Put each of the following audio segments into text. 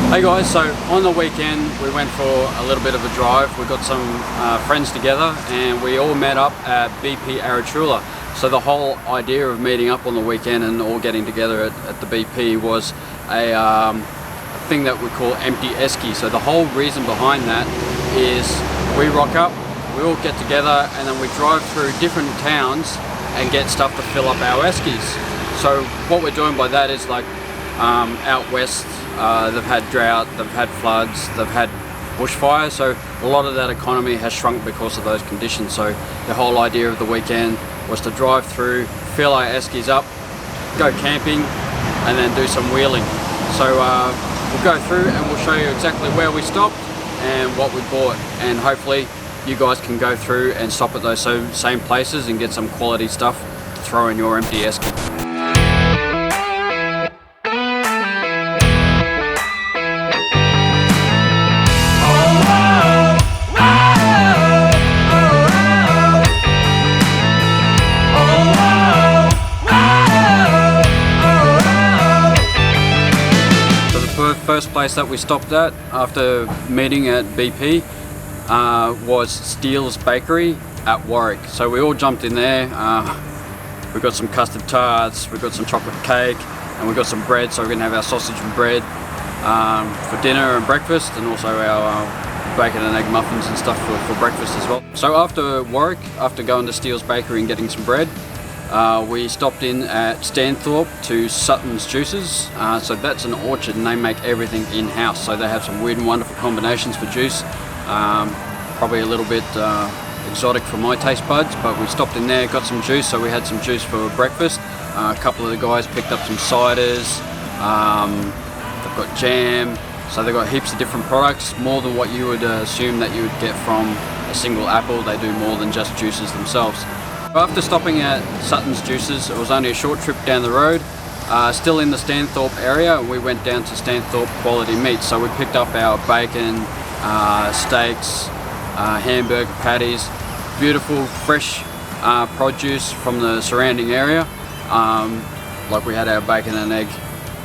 Hey guys, so on the weekend we went for a little bit of a drive. We got some friends together and we all met up at BP Arachula. So the whole idea of meeting up on the weekend and all getting together at the BP was a thing that we call empty esky. So the whole reason behind that is we rock up, we all get together and then we drive through different towns and get stuff to fill up our eskies. So what we're doing by that is like out west, they've had drought, they've had floods, they've had bushfire, so a lot of that economy has shrunk because of those conditions. So the whole idea of the weekend was to drive through, fill our eskies up, go camping and then do some wheeling. So we'll go through and we'll show you exactly where we stopped and what we bought, and hopefully you guys can go through and stop at those same places and get some quality stuff to throw in your empty esky. First place that we stopped at after meeting at BP was Steele's Bakery at Warwick. So we all jumped in there. We got some custard tarts, we got some chocolate cake, and we got some bread. So we're gonna have our sausage and bread for dinner and breakfast, and also our bacon and egg muffins and stuff for breakfast as well. So after Warwick, after going to Steele's Bakery and getting some bread, we stopped in at Stanthorpe to Sutton's Juices. So that's an orchard and they make everything in-house. So they have some weird and wonderful combinations for juice. Probably a little bit exotic for my taste buds, but we stopped in there, got some juice. So we had some juice for breakfast. A couple of the guys picked up some ciders. They've got jam. So they've got heaps of different products, more than what you would assume that you would get from a single apple. They do more than just juices themselves. After stopping at Sutton's Juices, it was only a short trip down the road, still in the Stanthorpe area, and we went down to Stanthorpe Quality Meats. So we picked up our bacon, steaks, hamburger patties, beautiful fresh produce from the surrounding area. Like we had our bacon and egg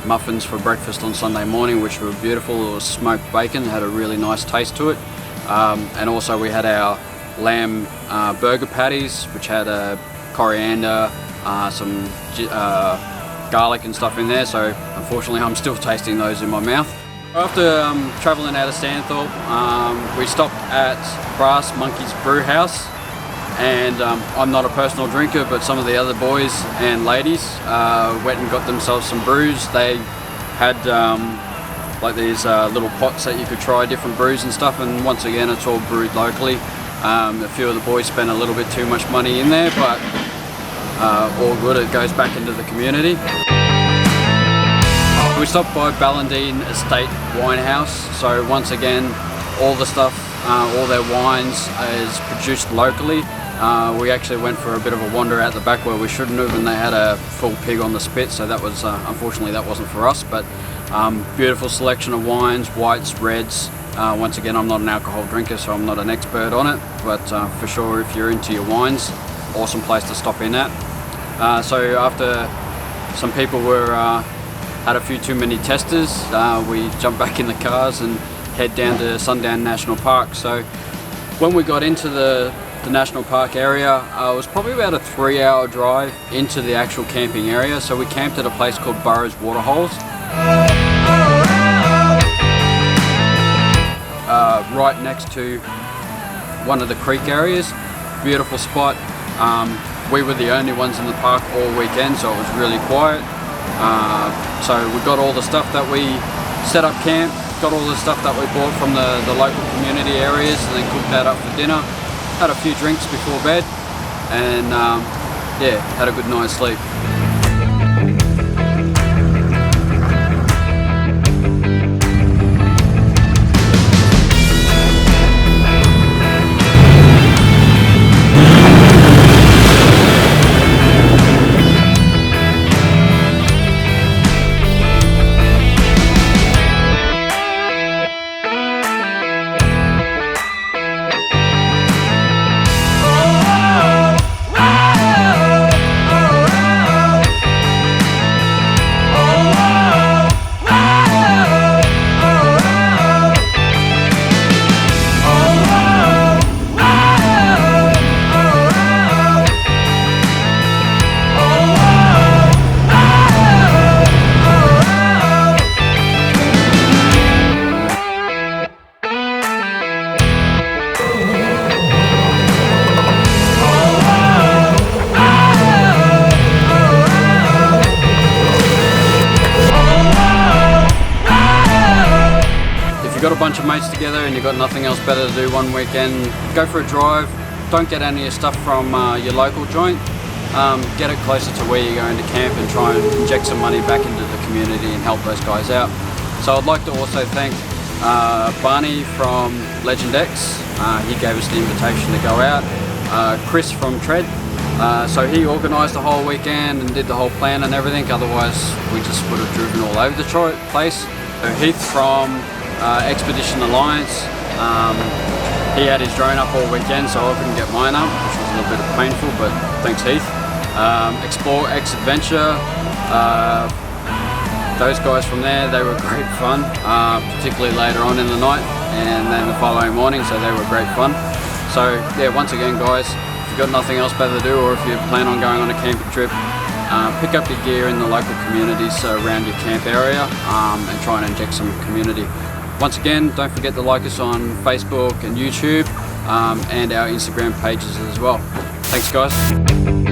muffins for breakfast on Sunday morning, which were beautiful. It was smoked bacon, had a really nice taste to it. And also we had our lamb burger patties, which had coriander, some garlic and stuff in there. So unfortunately I'm still tasting those in my mouth. After travelling out of Stanthorpe, we stopped at Brass Monkey's Brew House, and I'm not a personal drinker, but some of the other boys and ladies went and got themselves some brews. They had like these little pots that you could try different brews and stuff, and once again it's all brewed locally. A few of the boys spent a little bit too much money in there, but all good, it goes back into the community. We stopped by Ballandine Estate Wine House. So once again, all the stuff, all their wines is produced locally. We actually went for a bit of a wander out the back where we shouldn't have, and they had a full pig on the spit, so that was, unfortunately that wasn't for us, but beautiful selection of wines, whites, reds. Once again, I'm not an alcohol drinker, so I'm not an expert on it, but for sure if you're into your wines, awesome place to stop in at. So after some people had a few too many testers, we jumped back in the cars and head down to Sundown National Park. So when we got into the National Park area, it was probably about a 3-hour drive into the actual camping area. So we camped at a place called Burrows Waterholes. Right next to one of the creek areas. Beautiful spot. We were the only ones in the park all weekend, so it was really quiet. So we got all the stuff that we set up camp, got all the stuff that we bought from the local community areas, and then cooked that up for dinner. Had a few drinks before bed, and yeah, had a good night's sleep. got a bunch of mates together and you've got nothing else better to do one weekend, go for a drive. Don't get any of your stuff from your local joint. Get it closer to where you're going to camp and try and inject some money back into the community and help those guys out. So I'd like to also thank Barney from Legend X. He gave us the invitation to go out. Chris from Tread. So he organised the whole weekend and did the whole plan and everything, otherwise we just would have driven all over the place. So Heath from Expedition Alliance, he had his drone up all weekend so I couldn't get mine up, which was a little bit painful, but thanks Heath. Explore X Adventure, those guys from there, they were great fun, particularly later on in the night and then the following morning, so they were great fun. So yeah, once again guys, if you've got nothing else better to do or if you plan on going on a camping trip, pick up your gear in the local communities around your camp area and try and inject some community. Once again, don't forget to like us on Facebook and YouTube and our Instagram pages as well. Thanks guys.